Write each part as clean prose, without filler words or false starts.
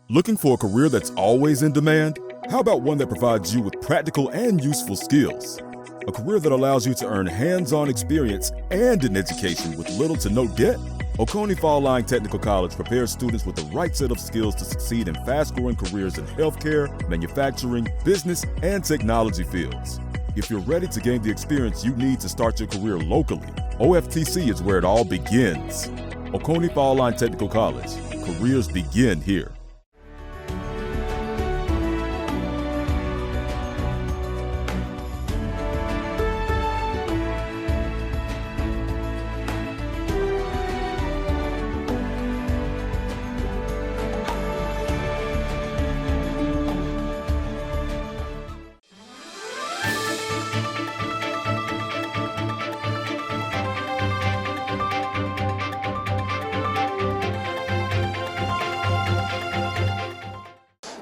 Looking for a career that's always in demand? How about one that provides you with practical and useful skills? A career that allows you to earn hands-on experience and an education with little to no debt? Oconee Fall Line Technical College prepares students with the right set of skills to succeed in fast-growing careers in healthcare, manufacturing, business, and technology fields. If you're ready to gain the experience you need to start your career locally, OFTC is where it all begins. Oconee Fall Line Technical College. Careers begin here.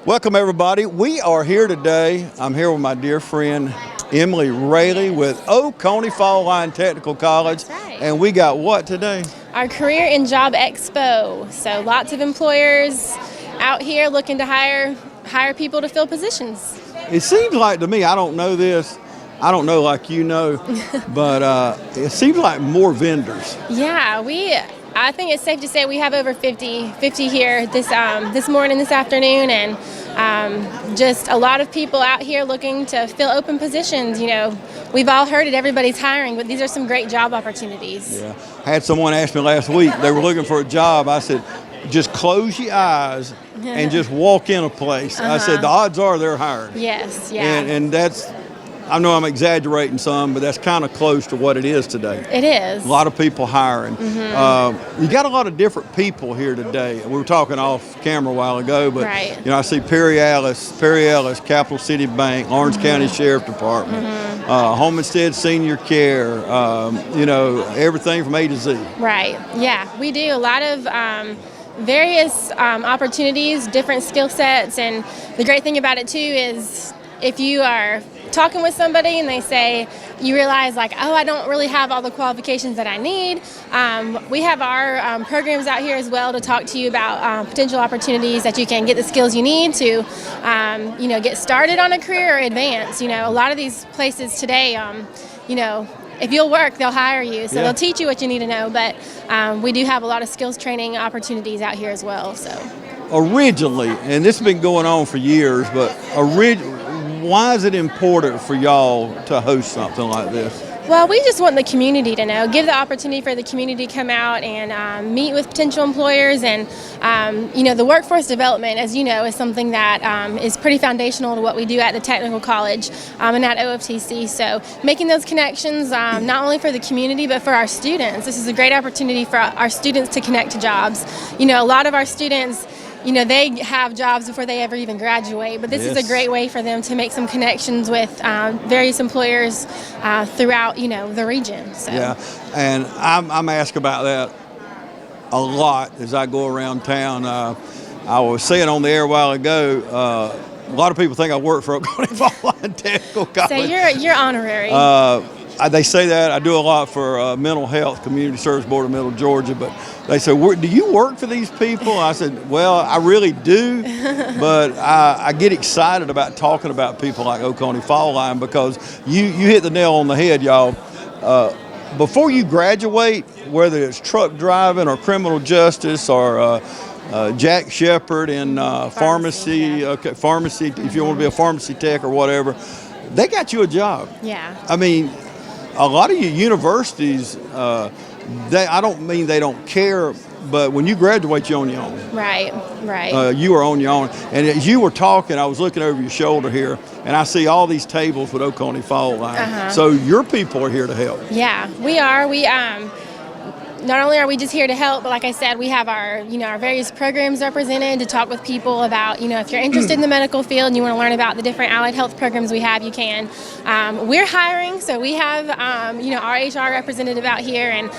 Welcome everybody. We are here today. I'm here with my dear friend Emily Rayleigh with Oconee Fall Line Technical College. That's right. And we got what today? Our Career and Job Expo. So lots of employers out here looking to hire people to fill positions. It seems like to me, I don't know this, I don't know like you know, but it seems like more vendors. Yeah, I think it's safe to say we have over 50 here this morning, this afternoon, and just a lot of people out here looking to fill open positions. You know, we've all heard it, everybody's hiring, but these are some great job opportunities. Yeah, I had someone ask me last week, they were looking for a job. I said, just close your eyes and just walk in a place. I said, the odds are they're hiring. Yes, yeah. And that's, I know I'm exaggerating some, but that's kind of close to what it is today. It is. A lot of people hiring. You got a lot of different people here today. We were talking off camera a while ago, but Right. you know, I see Perry Ellis, Capital City Bank, Orange County Sheriff Department, Homestead Senior Care, you know, everything from A to Z. Right, yeah. We do a lot of various opportunities, different skill sets, and the great thing about it too is if you are talking with somebody and they say, you realize like, oh, I don't really have all the qualifications that I need. We have our programs out here as well to talk to you about potential opportunities that you can get the skills you need to, you know, get started on a career or advance. You know, a lot of these places today, you know, if you'll work, they'll hire you. So they'll teach you what you need to know. But we do have a lot of skills training opportunities out here as well. So Originally, and this has been going on for years, but why is it important for y'all to host something like this? well, we just want the community to know, give the opportunity for the community to come out and meet with potential employers. And, you know, the workforce development, as you know, is something that is pretty foundational to what we do at the technical college and at OFTC. So making those connections, not only for the community, but for our students. This is a great opportunity for our students to connect to jobs. You know, a lot of our students, you know, they have jobs before they ever even graduate, but this is a great way for them to make some connections with various employers throughout, you know, the region. So. Yeah, and I'm asked about that a lot as I go around town. I was saying on the air a while ago, a lot of people think I work for Oconee Fall Line Technical College. So you're honorary. They say that. I do a lot for Mental Health Community Service Board of Middle Georgia, but they say, do you work for these people? I said, well, I really do, but I get excited about talking about people like Oconee Fall Line because you hit the nail on the head, y'all. Before you graduate, whether it's truck driving or criminal justice or Jack Shepherd in pharmacy, pharmacy, if you want to be a pharmacy tech or whatever, they got you a job. Yeah. I mean, a lot of you universities, I don't mean they don't care, but when you graduate, you're on your own. Right. You are on your own. And as you were talking, I was looking over your shoulder here, and I see all these tables with Oconee Fall Line. So your people are here to help. Yeah, we are. Not only are we just here to help, but like I said, we have our various programs represented to talk with people about, you know, if you're interested in the medical field and you want to learn about the different allied health programs we have, you can. We're hiring, so we have, our HR representative out here, and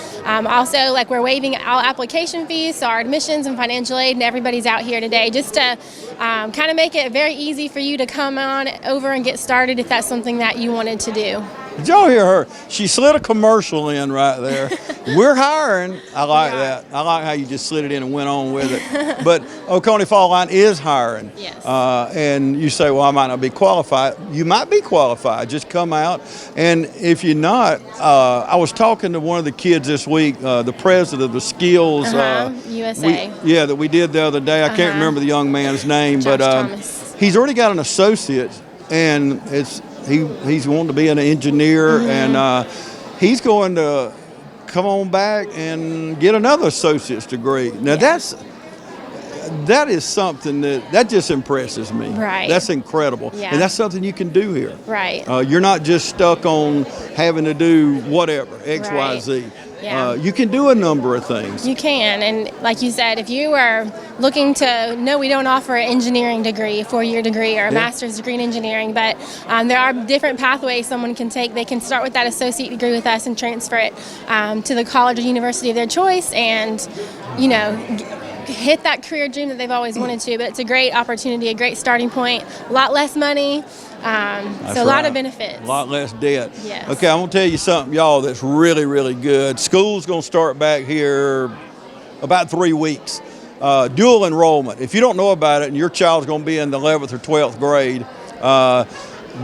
also like we're waiving all application fees, so our admissions and financial aid, and everybody's out here today just to kind of make it very easy for you to come on over and get started if that's something that you wanted to do. Did y'all hear her? She slid a commercial in right there. We're hiring. I like that. I like how you just slid it in and went on with it. But Oconee Fall Line is hiring. Yes. And you say, well, I might not be qualified. You might be qualified. Just come out. And if you're not, I was talking to one of the kids this week, the president of the Skills USA. that we did the other day. I can't remember the young man's name, Josh but Thomas. he's already got an associate, and he's wanting to be an engineer, and he's going to come on back and get another associate's degree. Now that is something that just impresses me. Right. That's incredible. Yeah. And that's something you can do here. Right. You're not just stuck on having to do whatever, X, Y, Right. Z. Yeah. You can do a number of things. You can, and like you said, if you are looking to, no, we don't offer an engineering degree, a 4-year degree, or a master's degree in engineering, but there are different pathways someone can take. They can start with that associate degree with us and transfer it to the college or university of their choice, and hit that career dream that they've always wanted to. But it's a great opportunity, a great starting point, a lot less money. So a lot of benefits. A lot less debt. Yes. Okay, I'm going to tell you something, y'all, that's really, really good. School's going to start back here about 3 weeks. Dual enrollment. If you don't know about it and your child's going to be in the 11th or 12th grade,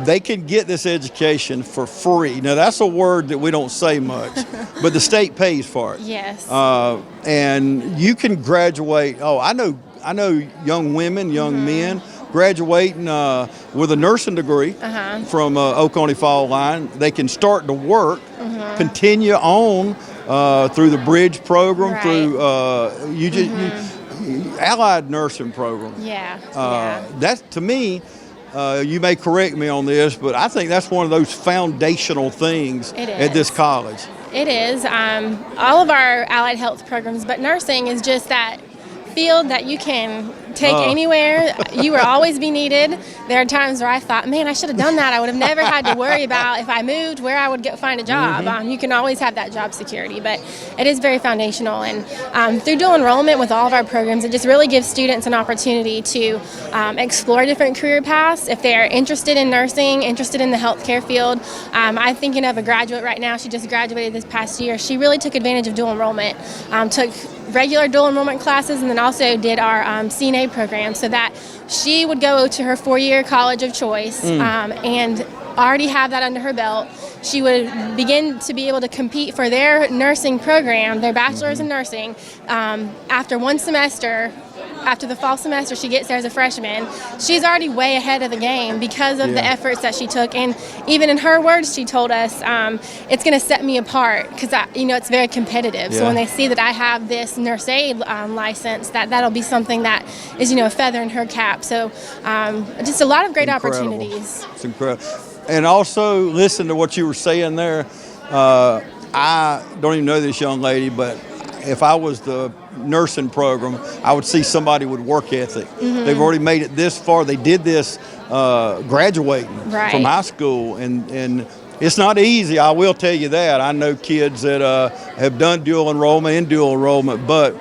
they can get this education for free. Now, that's a word that we don't say much, but the state pays for it. Yes. And you can graduate. Oh, I know young women, young men, graduating with a nursing degree from Oconee Fall Line. They can start to work, continue on through the bridge program, through allied nursing program. That's, to me, you may correct me on this, but I think that's one of those foundational things at this college. It is. All of our allied health programs, but nursing is just that field that you can take anywhere. You will always be needed. There are times where I thought, man, I should have done that. I would have never had to worry about if I moved where I would find a job. You can always have that job security, but it is very foundational. And through dual enrollment with all of our programs, it just really gives students an opportunity to explore different career paths. If they are interested in nursing, interested in the healthcare field, I'm thinking of a graduate right now. She just graduated this past year. She really took advantage of dual enrollment, took regular dual enrollment classes, and then also did our CNA program, so that she would go to her 4-year college of choice and already have that under her belt. She would begin to be able to compete for their nursing program, their bachelor's in nursing, after one semester. After the fall semester she gets there as a freshman, she's already way ahead of the game because of the efforts that she took. And even in her words, she told us, it's going to set me apart because it's very competitive. So when they see that I have this nurse aid license, that'll be something that is a feather in her cap. So just a lot of great opportunities. It's incredible. And also, listen to what you were saying there. I don't even know this young lady, but if I was the nursing program, I would see somebody with work ethic. They've already made it this far. They did this graduating from high school, and it's not easy. I will tell you that. I know kids that have done dual enrollment, but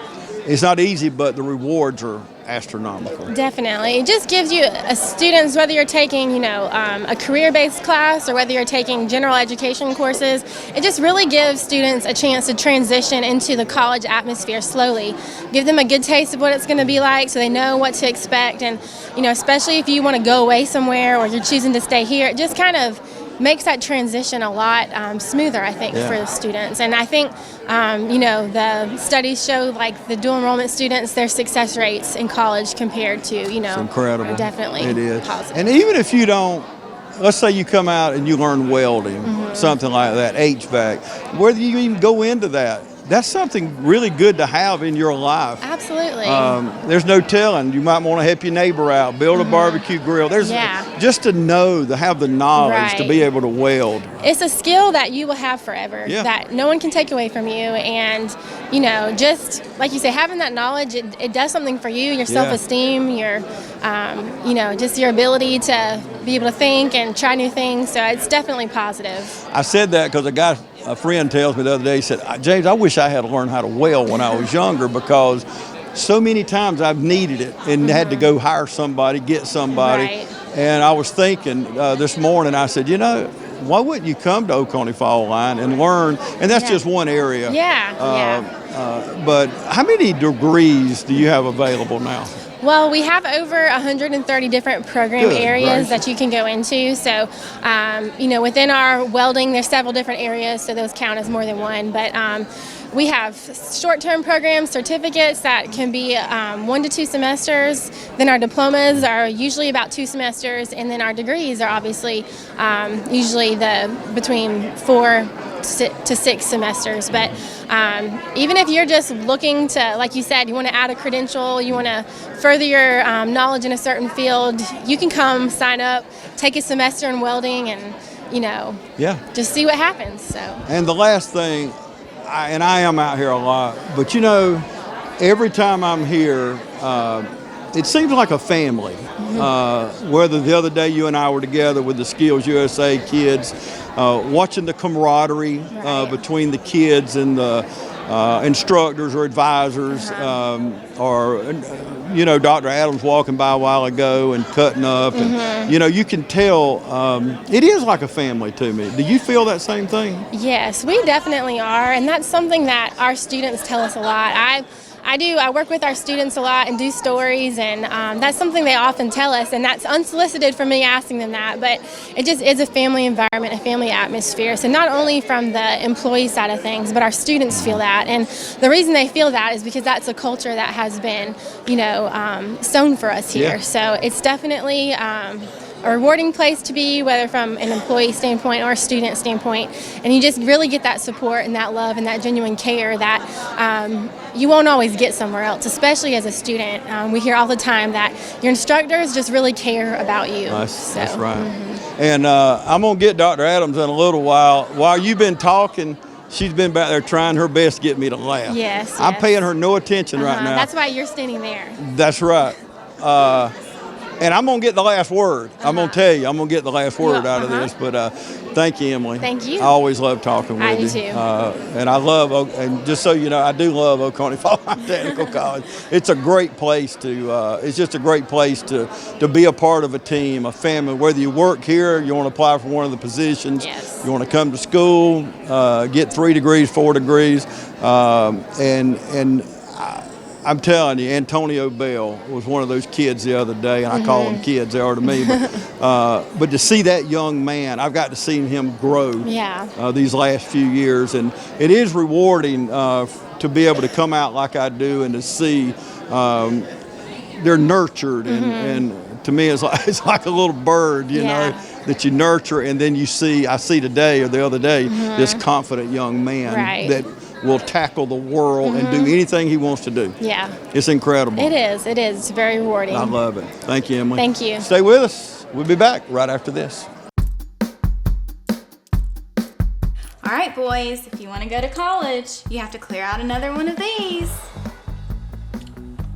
it's not easy, but the rewards are astronomical. Definitely. It just gives you students, whether you're taking, a career-based class or whether you're taking general education courses, it just really gives students a chance to transition into the college atmosphere slowly. Give them a good taste of what it's going to be like so they know what to expect. And, especially if you want to go away somewhere or you're choosing to stay here, it just kind of makes that transition a lot smoother, I think, for the students. And I think, the studies show, like, the dual enrollment students, their success rates in college compared to, it's incredible. are definitely positive. And even if you don't, let's say you come out and you learn welding, something like that, HVAC, whether you even go into that, that's something really good to have in your life. Absolutely. There's no telling. You might want to help your neighbor out, build a barbecue grill. There's just to know, to have the knowledge to be able to weld. It's a skill that you will have forever, that no one can take away from you. And, just like you say, having that knowledge, it does something for you, your self-esteem, your, just your ability to be able to think and try new things. So it's definitely positive. I said that because a friend tells me the other day, he said, James, I wish I had learned how to weld when I was younger, because so many times I've needed it and had to go hire somebody, get somebody. And I was thinking this morning, I said, why wouldn't you come to Oconee Fall Line and learn? And that's just one area. But how many degrees do you have available now? Well, we have over 130 different program areas that you can go into. So, within our welding, there's several different areas, so those count as more than one. But we have short-term programs, certificates that can be 1 to 2 semesters. Then our diplomas are usually about 2 semesters, and then our degrees are obviously usually between 4 to 6 semesters. But even if you're just looking to, like you said, you want to add a credential, you want to further your knowledge in a certain field, you can come sign up, take a semester in welding, and just see what happens. So. And the last thing, I am out here a lot, but every time I'm here, it seems like a family. Whether the other day you and I were together with the Skills USA kids, watching the camaraderie between the kids and the instructors or advisors, or Dr. Adams walking by a while ago and cutting up, and you can tell it is like a family to me. Do you feel that same thing? Yes, we definitely are, and that's something that our students tell us a lot. I do. I work with our students a lot and do stories, and that's something they often tell us, and that's unsolicited from me asking them that, but it just is a family environment, a family atmosphere. So not only from the employee side of things, but our students feel that, and the reason they feel that is because that's a culture that has been, sown for us here. Yeah. So it's definitely a rewarding place to be, whether from an employee standpoint or a student standpoint, and you just really get that support and that love and that genuine care that you won't always get somewhere else, especially as a student. We hear all the time that your instructors just really care about you. That's right. And I'm going to get Dr. Adams in a little while. While you've been talking, she's been back there trying her best to get me to laugh. Yes. I'm paying her no attention right now. That's why you're standing there. That's right. And I'm going to get the last word. I'm going to tell you, I'm going to get the last word out of this. But thank you, Emily. Thank you. I always love talking with you. I do too. And I love, and just so you know, I do love Oconee Fall Technical College. It's a great place it's just a great place to be a part of a team, a family. Whether you work here, you want to apply for one of the positions, you want to come to school, get 3 degrees, 4 degrees, and I'm telling you, Antonio Bell was one of those kids the other day, and I call them kids, they are to me. But to see that young man, I've got to see him grow these last few years, and it is rewarding to be able to come out like I do and to see they're nurtured, and to me it's like a little bird, you know, that you nurture, and then I see today or the other day this confident young man that will tackle the world and do anything he wants to do. Yeah. It's incredible. It is. It's very rewarding. I love it. Thank you, Emily. Thank you. Stay with us. We'll be back right after this. All right, boys, if you want to go to college, you have to clear out another one of these.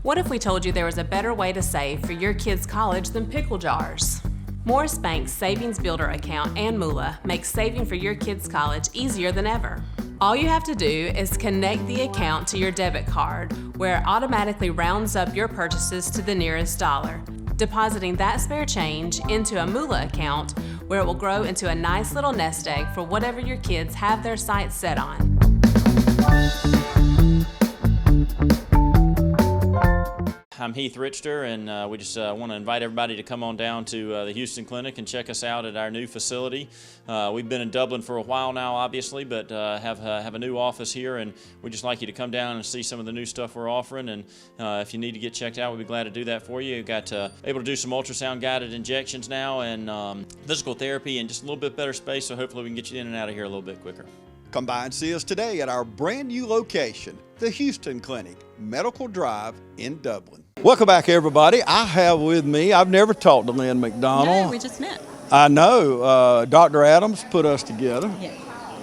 What if we told you there was a better way to save for your kids' college than pickle jars? Morris Bank's Savings Builder account and moolah makes saving for your kids' college easier than ever. All you have to do is connect the account to your debit card, where it automatically rounds up your purchases to the nearest dollar, depositing that spare change into a moolah account where it will grow into a nice little nest egg for whatever your kids have their sights set on. I'm Heath Richter, and we just want to invite everybody to come on down to the Houston Clinic and check us out at our new facility. We've been in Dublin for a while now, obviously, but have a new office here, and we'd just like you to come down and see some of the new stuff we're offering. And if you need to get checked out, we'd be glad to do that for you. We've got able to do some ultrasound guided injections now, and physical therapy, and just a little bit better space, so hopefully we can get you in and out of here a little bit quicker. Come by and see us today at our brand new location, the Houston Clinic, Medical Drive in Dublin. Welcome back, everybody. I have with me, I've never talked to Lynn McDonald. No, we just met. I know. Dr. Adams put us together. Yeah.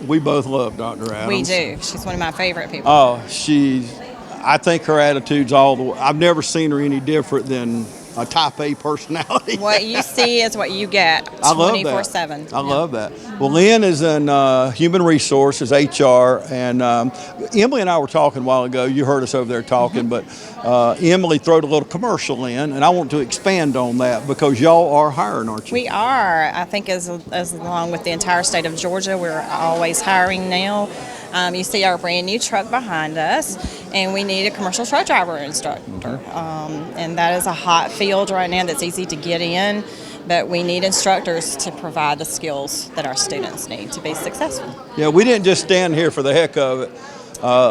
We both love Dr. Adams. We do. She's one of my favorite people. Oh, I think her attitude's all the way. I've never seen her any different than a type A personality. What you see is what you get I love 24/7. I love that. Well, Lynn is in Human Resources, HR, and Emily and I were talking a while ago. You heard us over there talking, but Emily throwed a little commercial in, and I want to expand on that because y'all are hiring, aren't you? We are. I think as along with the entire state of Georgia, we're always hiring now. You see our brand new truck behind us, and we need a commercial truck driver instructor. And that is a hot field right now that's easy to get in, but we need instructors to provide the skills that our students need to be successful. Yeah, we didn't just stand here for the heck of it.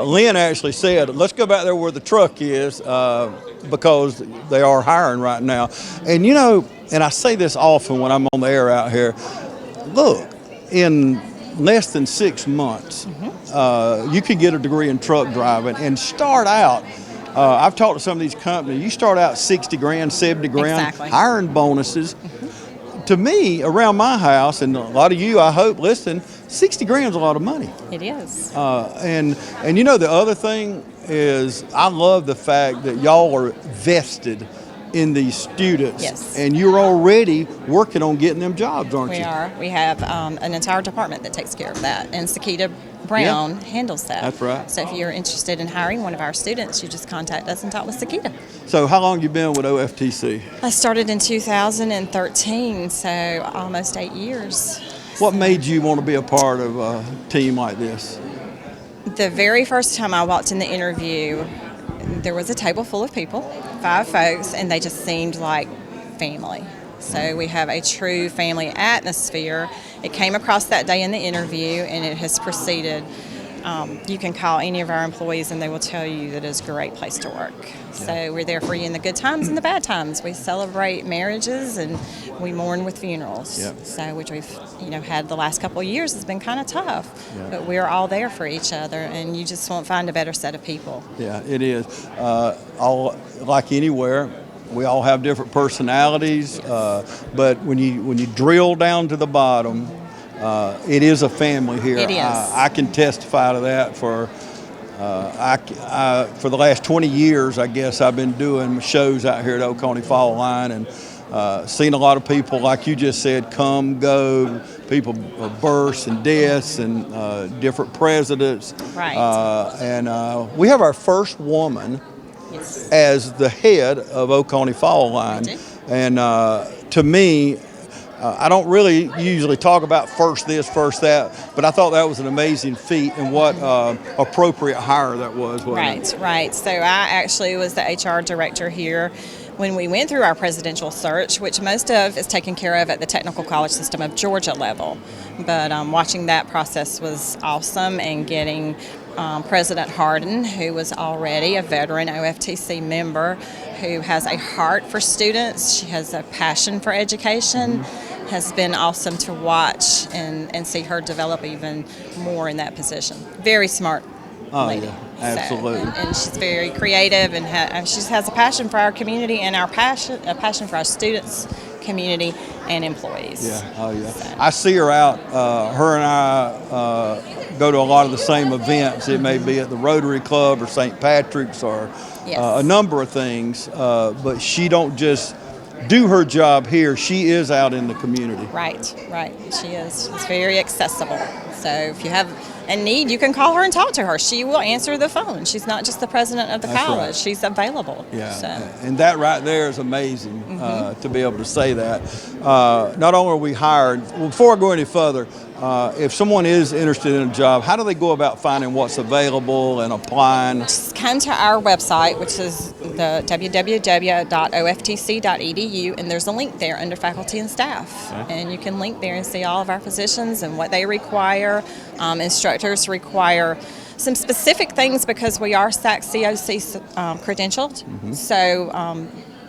Lynn actually said, let's go back there where the truck is because they are hiring right now. And you know, and I say this often when I'm on the air out here, look, in less than 6 months, you could get a degree in truck driving and start out. I've talked to some of these companies. You start out 60 grand, 70 grand, Exactly. hiring bonuses. To me, around my house, and a lot of you, I hope, listen, 60 grand is a lot of money. It is. And you know, the other thing is, I love the fact that y'all are vested in these students. Yes. And you're already working on getting them jobs, aren't We you? are. We have an entire department that takes care of that, and Sakita Brown handles that. That's right. So if you're interested in hiring one of our students, you just contact us and talk with Sakita. So how long you been with OFTC? I started in 2013, so almost 8 years. What made you want to be a part of a team like this? The very first time I walked in the interview, there was a table full of people, 5 folks, and they just seemed like family. So we have a true family atmosphere. It came across that day in the interview, and it has proceeded. You can call any of our employees, and they will tell you that it's a great place to work. So we're there for you in the good times and the bad times. We celebrate marriages, and we mourn with funerals. Yep. So which we've had the last couple of years has been kind of tough, but we're all there for each other, and you just won't find a better set of people. Yeah, it is. All like anywhere, we all have different personalities, but when you drill down to the bottom, it is a family here. It is. I can testify to that. For the last 20 years, I guess I've been doing shows out here at Oconee Fall Line, and seen a lot of people, like you just said, come, go, people births and deaths, and different presidents. Right. And we have our first woman Yes. as the head of Oconee Fall Line. We do. And to me, I don't really usually talk about first this, first that, but I thought that was an amazing feat, and what appropriate hire that was. Wasn't it? Right. So I actually was the HR director here when we went through our presidential search, which most of is taken care of at the Technical College System of Georgia level. But watching that process was awesome, and getting President Hardin, who was already a veteran OFTC member, who has a heart for students. She has a passion for education. Has been awesome to watch and see her develop even more in that position. Very smart lady. Yeah, absolutely. So, and she's very creative, and she has a passion for our community and a passion for our students, community, and employees. Yeah. So. I see her out. Her and I go to a lot of the same events. It may be at the Rotary Club or St. Patrick's or a number of things, but she don't just do her job here. She is out in the community. Right. She is. She's very accessible. So if you have a need, you can call her and talk to her. She will answer the phone. She's not just the president of the college. Right. She's available. Yeah. So. And that right there is amazing to be able to say that. Not only are we hired, before I go any further, if someone is interested in a job, how do they go about finding what's available and applying? Just come to our website, which is the www.oftc.edu, and there's a link there under faculty and staff. Okay. And you can link there and see all of our positions and what they require. Instructors require some specific things because we are SAC COC credentialed. So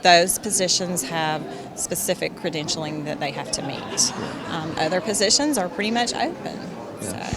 those positions have specific credentialing that they have to meet. Other positions are pretty much open. Yeah.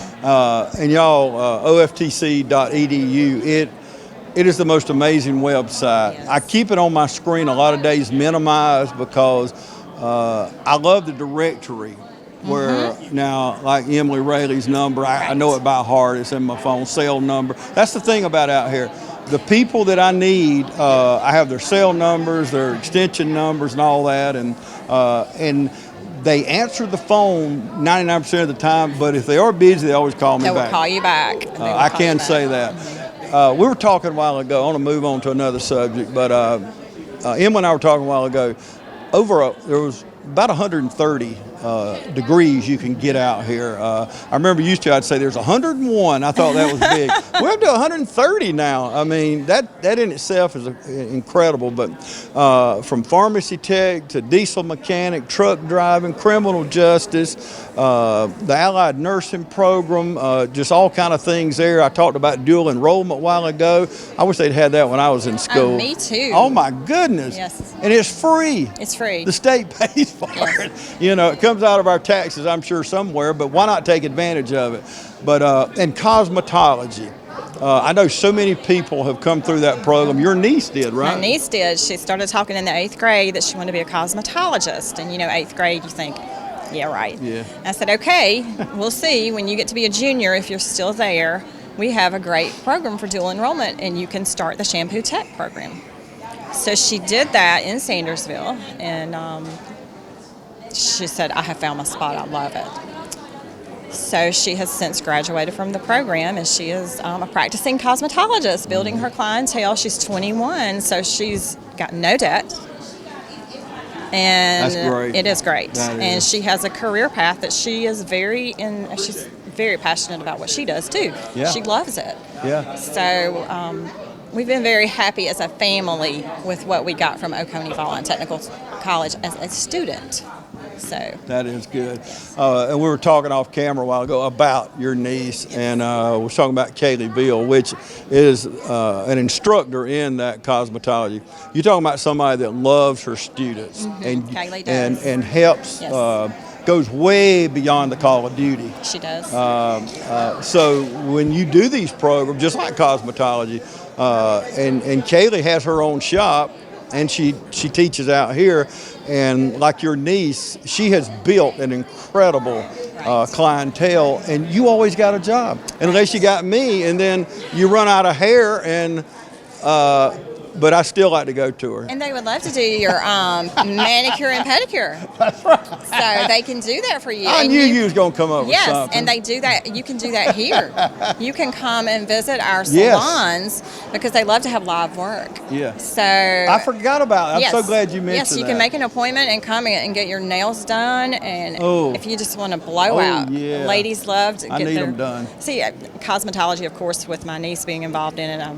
So. And y'all, OFTC.edu, it is the most amazing website. Yes. I keep it on my screen a lot of days minimized because I love the directory. Where now, like Emily Rayleigh's number, I know it by heart. It's in my phone, cell number. That's the thing about out here. the people that I need, I have their cell numbers, their extension numbers, and all that, and they answer the phone 99% of the time. But if they are busy, they always call me They will back. call you back. I can say that. We were talking a while ago. I want to move on to another subject, but Emma and I were talking a while ago. There was about 130 degrees you can get out here. I remember used to, I'd say there's 101. I thought that was big. We're up to 130 now. I mean, that in itself is incredible. But from pharmacy tech to diesel mechanic, truck driving, criminal justice, the allied nursing program, just all kind of things there. I talked about dual enrollment a while ago. I wish they'd had that when I was in school. Me too. Oh my goodness. Yes. And it's free. It's free. The state pays for it. You know, it comes out of our taxes, I'm sure, somewhere, but why not take advantage of it? But, and cosmetology. I know so many people have come through that program. Your niece did, right? My niece did. She started talking in the 8th grade that she wanted to be a cosmetologist. And, 8th grade, you think, yeah, right. Yeah. I said, okay, we'll see. When you get to be a junior, if you're still there, we have a great program for dual enrollment, and you can start the shampoo tech program. So she did that in Sandersville, and she said, I have found my spot. I love it. So she has since graduated from the program, and she is a practicing cosmetologist, building her clientele. She's 21, so she's got no debt. And that's great. It is great. That and is. she has a career path that she is she's very passionate about what she does too. Yeah. She loves it. Yeah. So we've been very happy as a family with what we got from Oconee Fallen Technical College as a student. So that is good. And we were talking off camera a while ago about your niece, and we were talking about Kaylee Bill, which is an instructor in that cosmetology. You're talking about somebody that loves her students and Kaylee does. and helps. Yes. Goes way beyond the call of duty. She does. So when you do these programs, just like cosmetology, and Kaylee has her own shop, and she teaches out here, and like your niece, she has built an incredible clientele, and you always got a job, unless you got me, and then you run out of hair, and but I still like to go to her. And they would love to do your manicure and pedicure. That's right. So they can do that for you. I knew you was going to come up with something. Yes, and they do that. You can do that here. You can come and visit our salons because they love to have live work. Yeah. So I forgot about it. I'm so glad you mentioned that. Yes, you can make an appointment and come and get your nails done. And if you just want to blow out, ladies love to get I need them done. See, cosmetology, of course, with my niece being involved in it,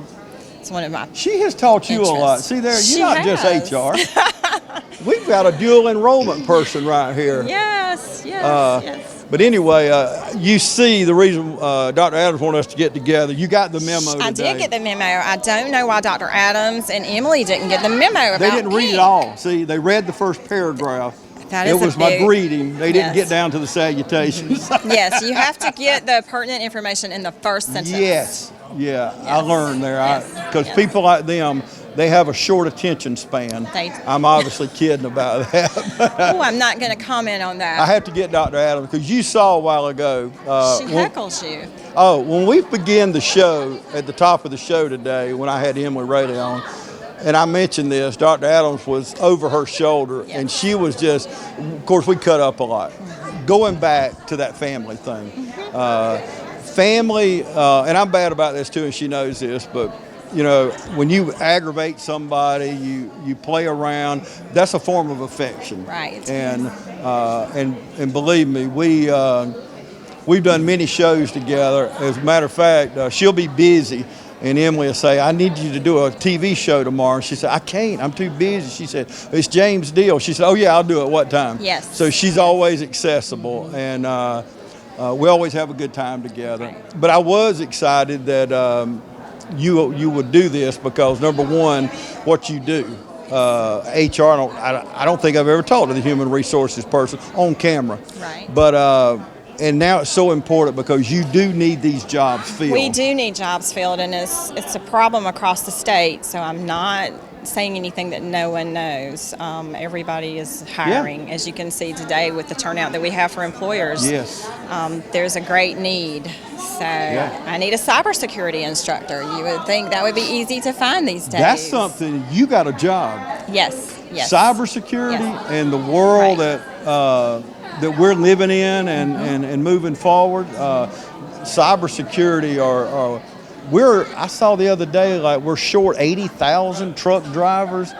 it's one of my She has taught you interests. a lot. See there, She you're not has. just HR. We've got a dual enrollment person right here. Yes, yes. But anyway, you see the reason Dr. Adams wanted us to get together. You got the memo today. I did get the memo. I don't know why Dr. Adams and Emily didn't get the memo about They didn't read me. it all. See, they read the first paragraph. That is it was my greeting. They didn't get down to the salutations. Yes, you have to get the pertinent information in the first sentence. Yes. Yeah, I learned there. Because people like them, they have a short attention span. I'm obviously kidding about that. Oh, I'm not going to comment on that. I have to get Dr. Adams, because you saw a while ago. She heckles you. Oh, when we began the show, at the top of the show today, when I had Emily Rayleigh on, and I mentioned this, Dr. Adams was over her shoulder, and she was just, of course, we cut up a lot. Going back to that family thing. Family, and I'm bad about this too, and she knows this, but when you aggravate somebody, you play around, that's a form of affection. Right. And believe me, we've done many shows together. As a matter of fact, she'll be busy, and Emily will say, I need you to do a TV show tomorrow. She said, I can't, I'm too busy. She said, it's James' deal. She said, oh yeah, I'll do it. What time? Yes. So she's always accessible, and we always have a good time together. But I was excited that you would do this, because number one, what you do, HR, I don't think I've ever talked to the human resources person on camera. Right. But and now it's so important, because you do need these jobs filled. We do need jobs filled, and it's a problem across the state. So I'm not not saying anything that no one knows. Everybody is hiring, as you can see today with the turnout that we have for employers. Yes. There's a great need. So I need a cybersecurity instructor. You would think that would be easy to find these days. That's something, you got a job. Yes, yes. Cybersecurity Yes. and the world Right. that we're living in and moving forward. Cybersecurity I saw the other day, like we're short 80,000 truck drivers.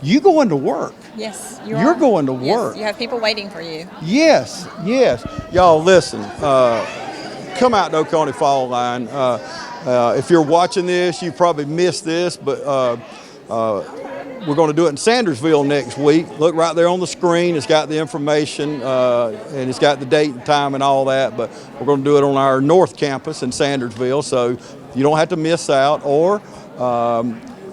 You going to work. Yes, You're going to Yes, work. you have people waiting for you. Yes, yes. Y'all listen, come out to Oconee Fall Line. If you're watching this, you probably missed this, but we're going to do it in Sandersville next week. Look right there on the screen. It's got the information and it's got the date and time and all that, but we're going to do it on our North Campus in Sandersville, so you don't have to miss out. Or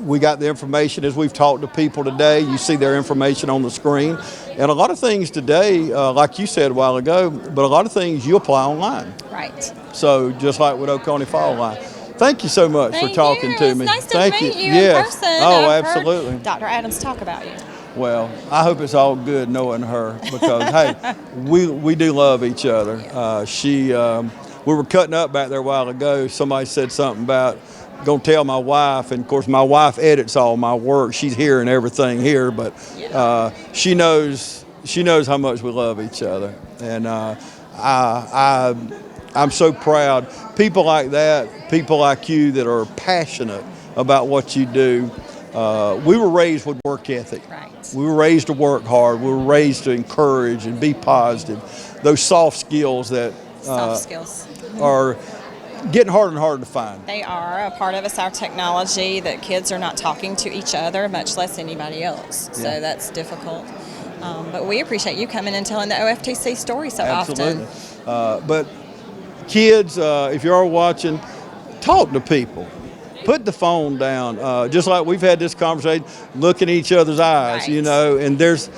we got the information as we've talked to people today. You see their information on the screen. And a lot of things today, like you said a while ago, but a lot of things you apply online. Right. So just like with Oconee Fall Line. Thank you so much for talking to me. It's nice to Thank meet you Yes. in person. Oh, I've absolutely. heard Dr. Adams talk about you. Well, I hope it's all good knowing her because, hey, we do love each other. We were cutting up back there a while ago. Somebody said something about going to tell my wife, and of course my wife edits all my work. She's hearing everything here, but she knows how much we love each other, and I'm so proud. People like that, people like you that are passionate about what you do. We were raised with work ethic. Right. We were raised to work hard. We were raised to encourage and be positive. Those soft skills that Soft skills. are getting harder and harder to find. They are. A part of it's our technology that kids are not talking to each other, much less anybody else. So that's difficult. But we appreciate you coming and telling the OFTC story so Absolutely. often. But kids, if you are watching, talk to people. Put the phone down. Just like we've had this conversation, look in each other's eyes, Right. you know, and there's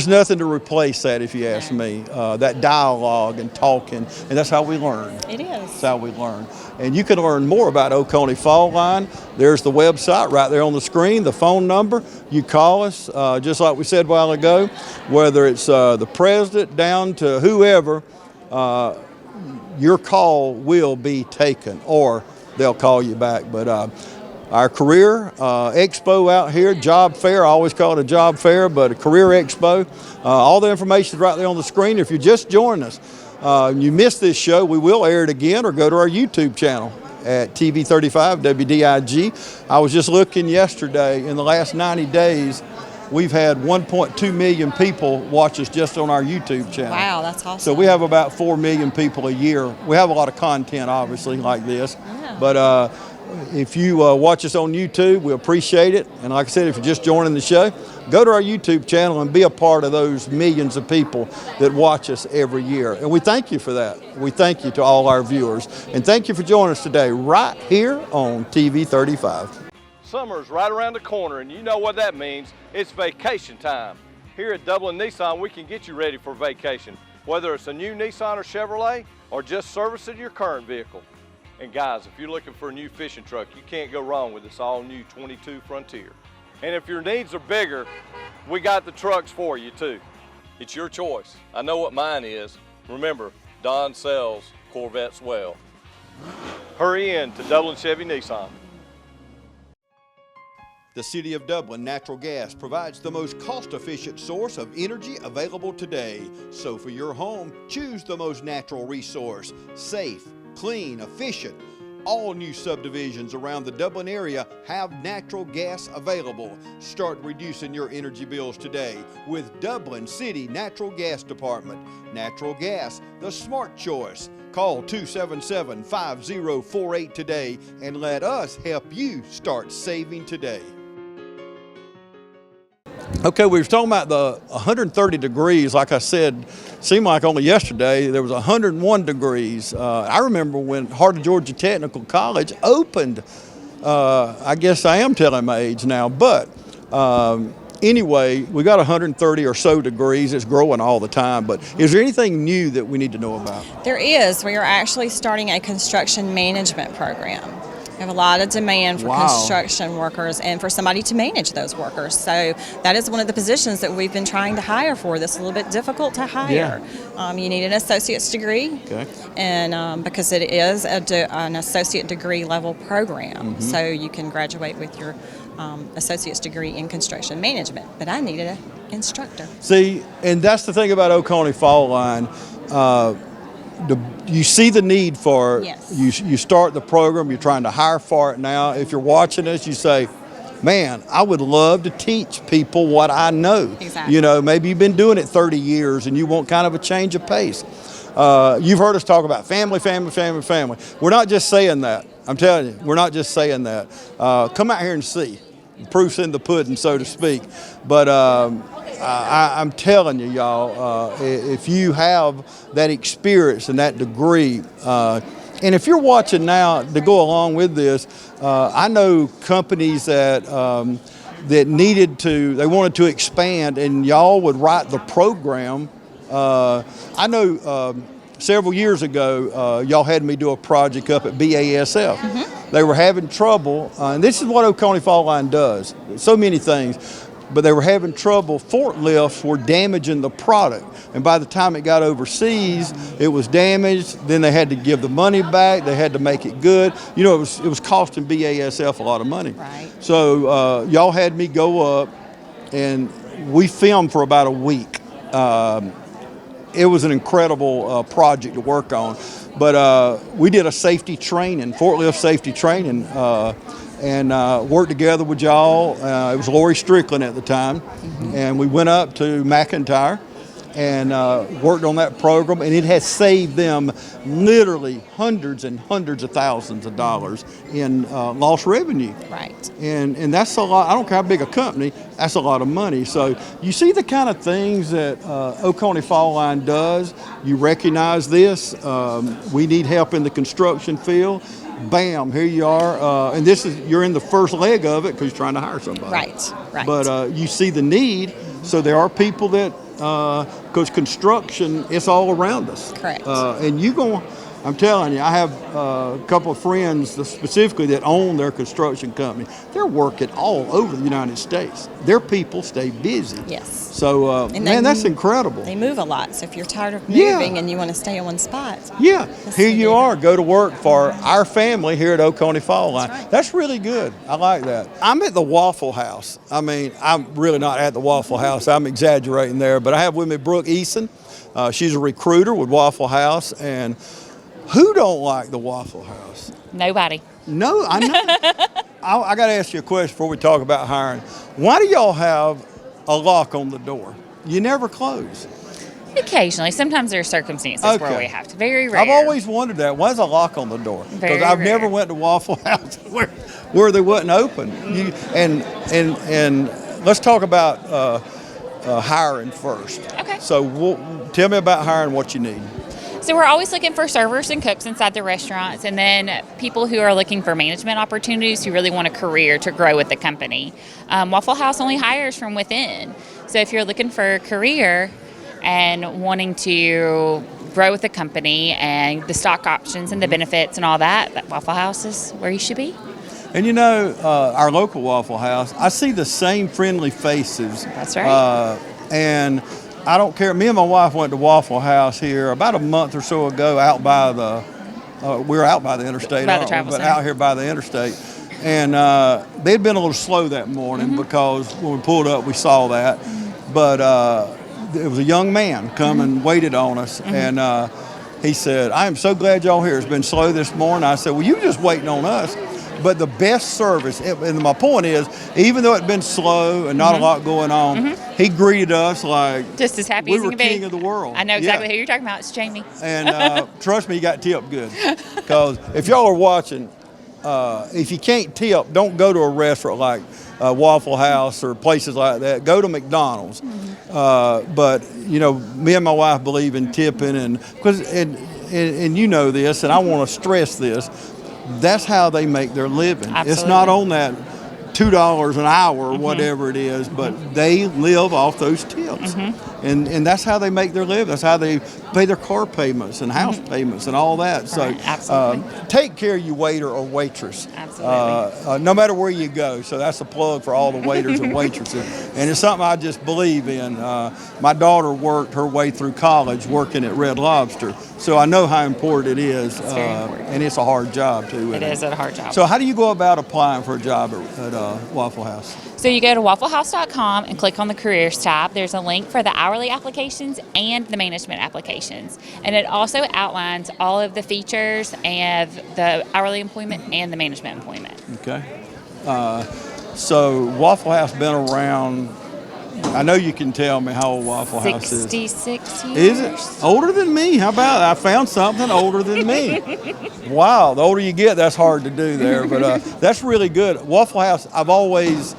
nothing to replace that, if you ask me. That dialogue and talking, and that's how we learn. It is. That's how we learn. And you can learn more about Oconee Fall Line. There's the website right there on the screen, the phone number. You call us, just like we said a while ago, whether it's the president down to whoever, your call will be taken, or they'll call you back. But our career expo out here, job fair, I always call it a job fair, but a career expo. All the information is right there on the screen. If you're just joining us, you missed this show, we will air it again, or go to our YouTube channel at TV35 WDIG. I was just looking yesterday, in the last 90 days, we've had 1.2 million people watch us just on our YouTube channel. Wow, that's awesome. So we have about 4 million people a year. We have a lot of content, obviously, like this. Yeah. But if you watch us on YouTube, we appreciate it. And like I said, if you're just joining the show, go to our YouTube channel and be a part of those millions of people that watch us every year. And we thank you for that. We thank you to all our viewers. And thank you for joining us today right here on TV35. Summer's right around the corner, and you know what that means. It's vacation time. Here at Dublin Nissan, we can get you ready for vacation, whether it's a new Nissan or Chevrolet, or just servicing your current vehicle. And guys, if you're looking for a new fishing truck, you can't go wrong with this all-new 22 Frontier. And if your needs are bigger, we got the trucks for you too. It's your choice. I know what mine is. Remember, Don sells Corvettes well. Hurry in to Dublin Chevy Nissan. The City of Dublin Natural Gas provides the most cost-efficient source of energy available today. So for your home, choose the most natural resource. Safe, clean, efficient. All new subdivisions around the Dublin area have natural gas available. Start reducing your energy bills today with Dublin City Natural Gas Department. Natural gas, the smart choice. Call 277-5048 today and let us help you start saving today. Okay, we were talking about the 130 degrees. Like I said, seemed like only yesterday there was 101 degrees. I remember when Heart of Georgia Technical College opened. I guess I am telling my age now, but anyway, we got 130 or so degrees. It's growing all the time, but is there anything new that we need to know about? There is. We are actually starting a construction management program. We have a lot of demand for Wow. construction workers and for somebody to manage those workers. So that is one of the positions that we've been trying to hire for that's a little bit difficult to hire. You need an associate's degree, Okay. and because it is an associate degree level program. So you can graduate with your associate's degree in construction management. But I needed an instructor. See, and that's the thing about Oconee Fall Line. You see the need for it. Yes. You start the program, you're trying to hire for it now. If you're watching this, you say, man, I would love to teach people what I know. Exactly. You know, maybe you've been doing it 30 years and you want kind of a change of pace. You've heard us talk about family, family, family, family. We're not just saying that. I'm telling you, we're not just saying that. Come out here and see. Proof's in the pudding, so to speak. But I'm telling you, y'all, if you have that experience and that degree, and if you're watching now to go along with this, I know companies that that they wanted to expand, and y'all would write the program. I know several years ago, y'all had me do a project up at BASF. They were having trouble, and this is what Oconee Fall Line does, so many things, but they were having trouble. Forklifts were damaging the product, and by the time it got overseas, it was damaged. Then they had to give the money back. They had to make it good. You know, it was costing BASF a lot of money. Right. So y'all had me go up, and we filmed for about a week. It was an incredible project to work on, but we did a safety training, forklift safety training, and worked together with y'all. It was Lori Strickland at the time, and we went up to McIntyre and worked on that program, and it has saved them literally hundreds and hundreds of thousands of dollars in lost revenue. Right. And that's a lot. I don't care how big a company, that's a lot of money. So you see the kind of things that Oconee Fall Line does. You recognize this. We need help in the construction field. Bam, here you are. And you're in the first leg of it because you're trying to hire somebody. Right. But you see the need. So there are people that, because construction, it's all around us. Correct. And I'm telling you, I have a couple of friends specifically that own their construction company. They're working all over the United States. Their people stay busy. Yes. So, man, that's incredible. They move a lot, so if you're tired of Yeah. moving and you want to stay in one spot. Yeah, here what you they are. Go to work for our family here at Oconee Fall Line. That's right. That's really good. I like that. I'm at the Waffle House. I mean, I'm really not at the Waffle House. I'm exaggerating there, but I have with me Brooke Eason. She's a recruiter with Waffle House, and who don't like the Waffle House? Nobody. No, I know. I got to ask you a question before we talk about hiring. Why do y'all have a lock on the door? You never close. Occasionally. Sometimes there are circumstances where Okay. we have to. Very rare. I've always wondered that. Why's a lock on the door? Very Because I've rare. never went to Waffle House where they wasn't open. And let's talk about hiring first. Okay. So tell me about hiring, what you need. So we're always looking for servers and cooks inside the restaurants, and then people who are looking for management opportunities who really want a career to grow with the company. Waffle House only hires from within. So if you're looking for a career and wanting to grow with the company and the stock options and the benefits and all that Waffle House is where you should be. And you know, our local Waffle House, I see the same friendly faces. That's right. And I don't care. Me and my wife went to Waffle House here about a month or so ago out by the, we were out by the interstate, By the travel but center. out here by the interstate. And they'd been a little slow that morning because when we pulled up, we saw that. But it was a young man come and waited on us. And he said, I am so glad y'all here. It's been slow this morning. I said, well, you just waiting on us. But the best service, and my point is, even though it'd been slow and not a lot going on, he greeted us like Just as happy we as you were can be. king of the world. I know exactly Yeah. who you're talking about. It's Jamie. And trust me, you got tipped good. Because if y'all are watching, if you can't tip, don't go to a restaurant like Waffle House or places like that. Go to McDonald's. But you know, me and my wife believe in tipping, and you know this, and I want to stress this. That's how they make their living. It's not Absolutely. on that $2 an hour or whatever it is, but they live off those tips. And that's how they make their living. That's how they pay their car payments and house payments and all that. So take care of your waiter or waitress. Absolutely. No matter where you go. So that's a plug for all the waiters and waitresses. And it's something I just believe in. My daughter worked her way through college working at Red Lobster. So I know how important it is. It's very important. And it's a hard job too. It is a hard job. So how do you go about applying for a job at Waffle House? So you go to wafflehouse.com and click on the careers tab. There's a link for the hourly applications and the management applications. And it also outlines all of the features of the hourly employment and the management employment. Okay. So Waffle House been around, I know you can tell me how old Waffle House is. 66 years. Is it? Older than me? How about it? I found something older than me. Wow, the older you get, that's hard to do there. But that's really good. Waffle House, I've always,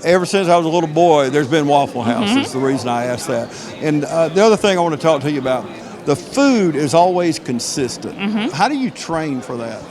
ever since I was a little boy, there's been Waffle House. That's the reason I asked that. And the other thing I want to talk to you about, the food is always consistent. How do you train for that?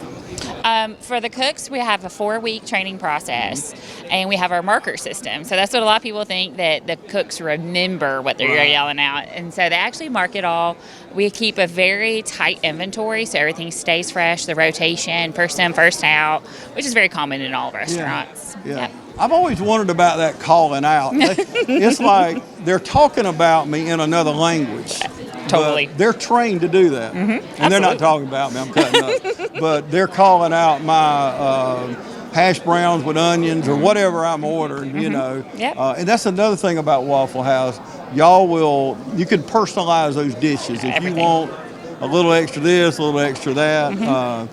For the cooks, we have a 4-week training process, and we have our marker system. So that's what a lot of people think, that the cooks remember what they're yelling out. And so they actually mark it all. We keep a very tight inventory, so everything stays fresh, the rotation, first in, first out, which is very common in all restaurants. Yeah. Yep. I've always wondered about that calling out. It's like they're talking about me in another language. Totally. But they're trained to do that. And they're not talking about me, I'm cutting up. But they're calling out my hash browns with onions or whatever I'm ordering, you know. Yep. And that's another thing about Waffle House. You can personalize those dishes. If you want a little extra this, a little extra that.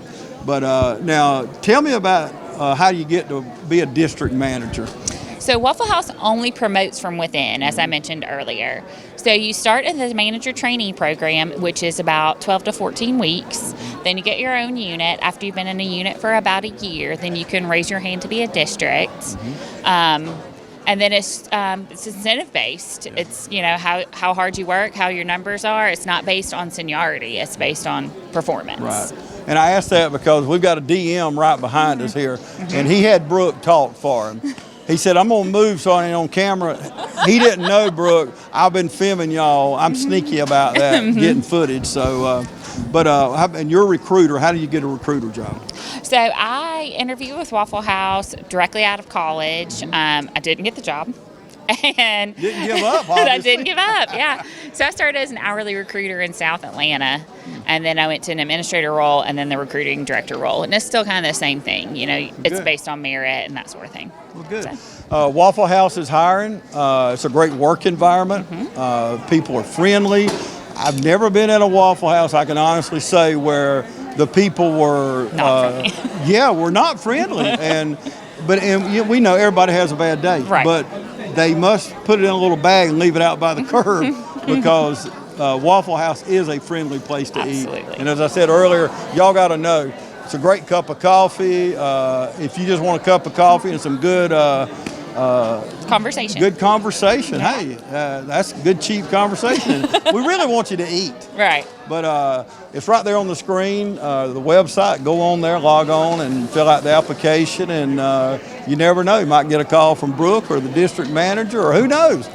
But now, tell me about how you get to be a district manager. So Waffle House only promotes from within, as I mentioned earlier. So you start in the manager training program, which is about 12 to 14 weeks. Then you get your own unit. After you've been in a unit for about a year, then you can raise your hand to be a district. And then it's incentive based. It's, you know, how hard you work, how your numbers are. It's not based on seniority. It's based on performance. Right. And I asked that because we've got a DM right behind us here, and he had Brooke talk for him. He said, I'm going to move so I ain't on camera. He didn't know, Brooke. I've been filming y'all. I'm sneaky about that, getting footage. So, and you're a recruiter. How do you get a recruiter job? So I interviewed with Waffle House directly out of college. I didn't get the job. And didn't give up, obviously. I didn't give up, yeah. So I started as an hourly recruiter in South Atlanta, and then I went to an administrator role and then the recruiting director role. And it's still kind of the same thing, you know, it's based on merit and that sort of thing. Well, good. So. Waffle House is hiring. It's a great work environment. People are friendly. I've never been in a Waffle House, I can honestly say, where the people were not friendly. Were not friendly. And we know everybody has a bad day. Right. But they must put it in a little bag and leave it out by the curb because Waffle House is a friendly place to eat. And as I said earlier, y'all got to know, it's a great cup of coffee. If you just want a cup of coffee and some good conversation. Good conversation. Yeah. Hey, that's good, cheap conversation. We really want you to eat. Right. But it's right there on the screen, the website. Go on there, log on, and fill out the application. And you never know. You might get a call from Brooke or the district manager, or who knows.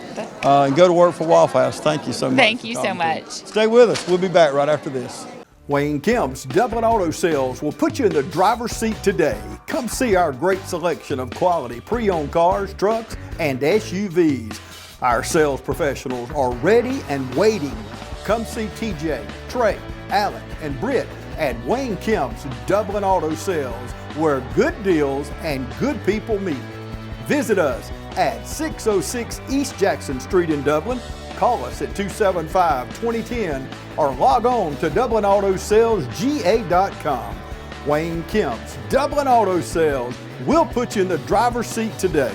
And go to work for Waffle House. Thank you so much. Thank you so much. Stay with us. We'll be back right after this. Wayne Kemp's Dublin Auto Sales will put you in the driver's seat today. Come see our great selection of quality pre-owned cars, trucks, and SUVs. Our sales professionals are ready and waiting. Come see TJ, Trey, Alec, and Britt at Wayne Kemp's Dublin Auto Sales, where good deals and good people meet. Visit us at 606 East Jackson Street in Dublin. Call us at 275-2010 or log on to DublinAutoSalesGA.com. Wayne Kemp's Dublin Auto Sales will put you in the driver's seat today.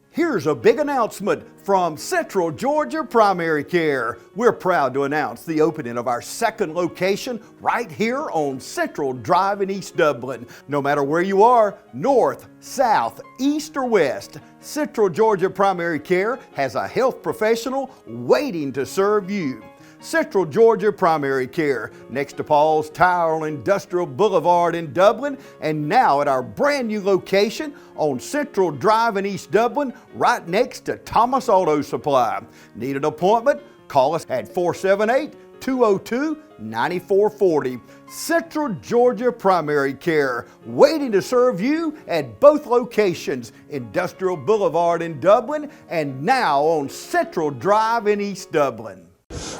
Here's a big announcement from Central Georgia Primary Care. We're proud to announce the opening of our second location right here on Central Drive in East Dublin. No matter where you are, north, south, east, or west, Central Georgia Primary Care has a health professional waiting to serve you. Central Georgia Primary Care, next to Paul's Tire on Industrial Boulevard in Dublin, and now at our brand new location on Central Drive in East Dublin, right next to Thomas Auto Supply. Need an appointment? Call us at 478-202-9440. Central Georgia Primary Care, waiting to serve you at both locations, Industrial Boulevard in Dublin and now on Central Drive in East Dublin.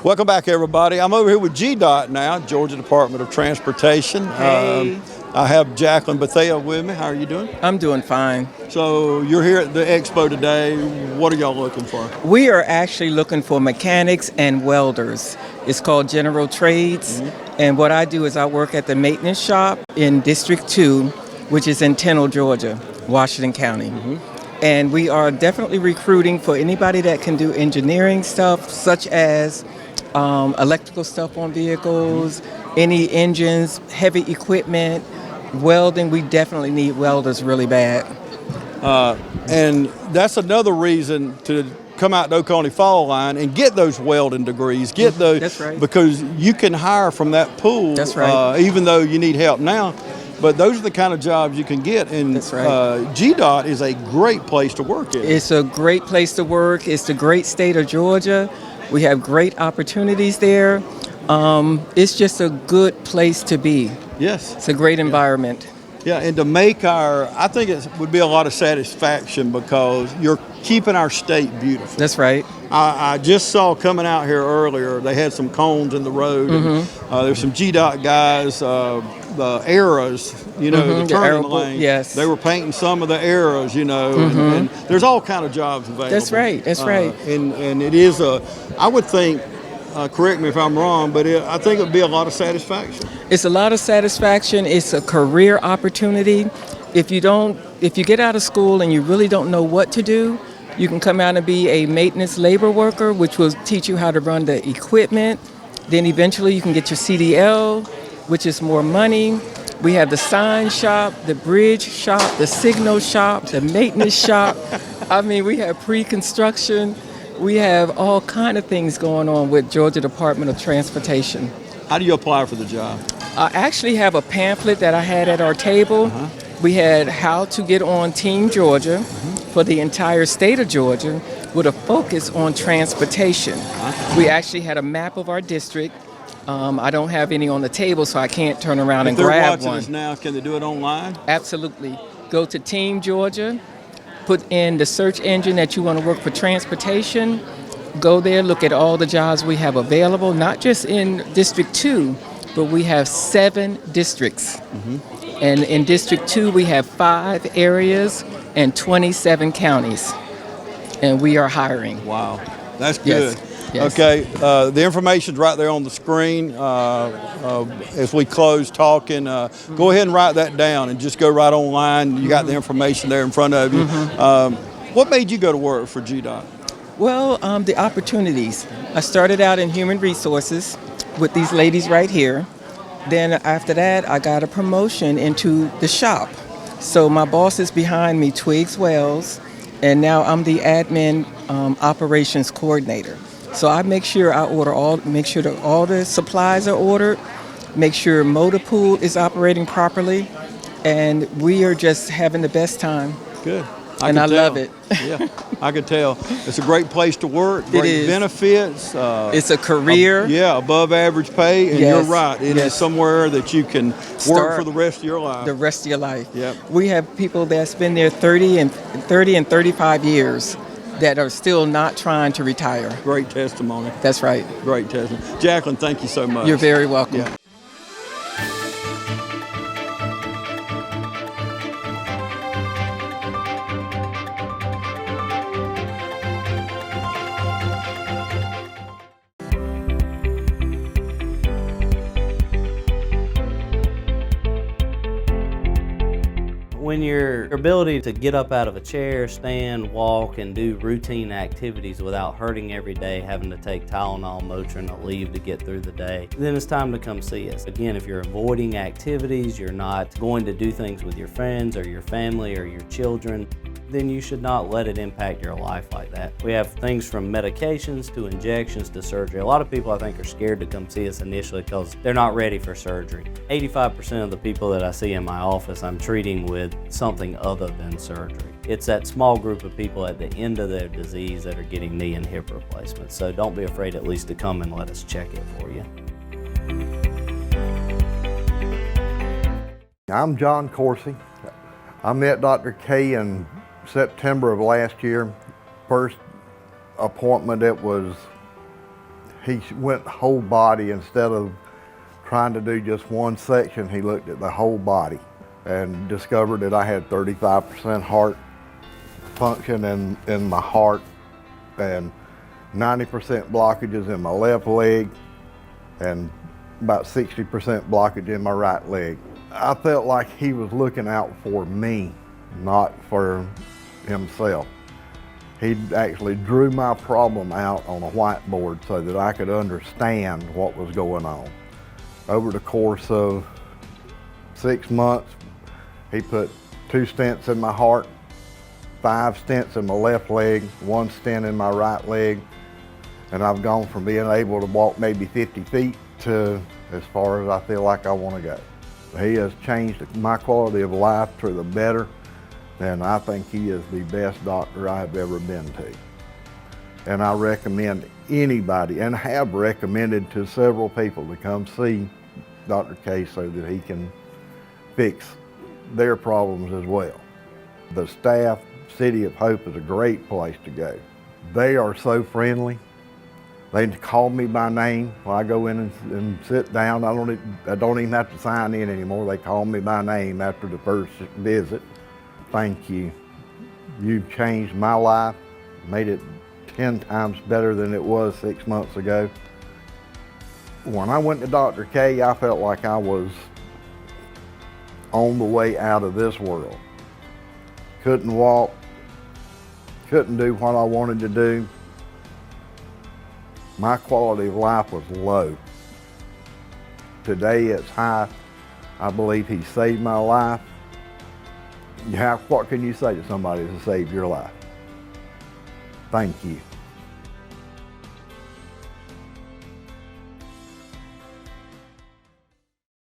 Welcome back, everybody. I'm over here with GDOT now, Georgia Department of Transportation. Hey. I have Jacqueline Bethea with me. How are you doing? I'm doing fine. So you're here at the Expo today. What are y'all looking for? We are actually looking for mechanics and welders. It's called General Trades. And what I do is I work at the maintenance shop in District 2, which is in Tennille, Georgia, Washington County. And we are definitely recruiting for anybody that can do engineering stuff, such as electrical stuff on vehicles, any engines, heavy equipment, welding. We definitely need welders really bad. And that's another reason to come out to Oconee Fall Line and get those welding degrees. Get those. That's right. Because you can hire from that pool. That's right. Even though you need help now. But those are the kind of jobs you can get, and That's right. GDOT is a great place to work in. It's a great place to work. It's the great state of Georgia. We have great opportunities there. It's just a good place to be. Yes. It's a great environment. Yeah, and to make I think it would be a lot of satisfaction because you're keeping our state beautiful. That's right. I just saw coming out here earlier, they had some cones in the road. And, there's some GDOT guys, the arrows, the turning lane. Yes. They were painting some of the arrows, and there's all kind of jobs available. That's right. That's right. And it is I would think, correct me if I'm wrong, but I think it would be a lot of satisfaction. It's a lot of satisfaction. It's a career opportunity. If you get out of school and you really don't know what to do, you can come out and be a maintenance labor worker, which will teach you how to run the equipment. Then eventually you can get your CDL, which is more money. We have the sign shop, the bridge shop, the signal shop, the maintenance shop. I mean, we have pre-construction. We have all kind of things going on with Georgia Department of Transportation. How do you apply for the job? I actually have a pamphlet that I had at our table. We had how to get on Team Georgia for the entire state of Georgia with a focus on transportation. We actually had a map of our district. I don't have any on the table, so I can't turn around and grab one. If they're watching us now, can they do it online? Absolutely. Go to Team Georgia, put in the search engine that you want to work for transportation, go there, look at all the jobs we have available, not just in District 2, but we have 7 districts. And in District 2, we have 5 areas and 27 counties. And we are hiring. Wow, that's good. Yes. Okay, the information's right there on the screen. As we close talking, go ahead and write that down and just go right online. You got the information there in front of you. What made you go to work for GDOT? Well, the opportunities. I started out in human resources with these ladies right here. Then after that, I got a promotion into the shop. So my boss is behind me, Twiggs Wells, and now I'm the admin operations coordinator. So I make sure make sure that all the supplies are ordered, make sure motor pool is operating properly, and we are just having the best time. Good. I love it. Yeah, I could tell. It's a great place to work, great benefits. It's a career. Above average pay, and you're right. It is somewhere that you can work for the rest of your life. The rest of your life. Yep. We have people that's been there 30 and 35 years that are still not trying to retire. Great testimony. That's right. Great testimony. Jacqueline, thank you so much. You're very welcome. Yeah. When your ability to get up out of a chair, stand, walk, and do routine activities without hurting every day, having to take Tylenol, Motrin, or leave to get through the day, then it's time to come see us. Again, if you're avoiding activities, you're not going to do things with your friends or your family or your children, then you should not let it impact your life like that. We have things from medications to injections to surgery. A lot of people, I think, are scared to come see us initially because they're not ready for surgery. 85% of the people that I see in my office, I'm treating with something other than surgery. It's that small group of people at the end of their disease that are getting knee and hip replacements. So don't be afraid at least to come and let us check it for you. I'm John Coursey. I met Dr. K in September of last year. First appointment, he went whole body. Instead of trying to do just one section, he looked at the whole body and discovered that I had 35% heart function in my heart and 90% blockages in my left leg and about 60% blockage in my right leg. I felt like he was looking out for me, not for himself. He actually drew my problem out on a whiteboard so that I could understand what was going on. Over the course of 6 months, he put 2 stents in my heart, 5 stents in my left leg, 1 stent in my right leg, and I've gone from being able to walk maybe 50 feet to as far as I feel like I want to go. He has changed my quality of life for the better, and I think he is the best doctor I have ever been to. And I recommend anybody, and have recommended to several people, to come see Dr. K so that he can fix their problems as well. The staff, City of Hope is a great place to go. They are so friendly. They call me by name when I go in and sit down. I don't even have to sign in anymore. They call me by name after the first visit. Thank you. You've changed my life, made it 10 times better than it was 6 months ago. When I went to Dr. K, I felt like I was on the way out of this world. Couldn't walk, couldn't do what I wanted to do. My quality of life was low. Today it's high. I believe he saved my life. What can you say to somebody to save your life? Thank you.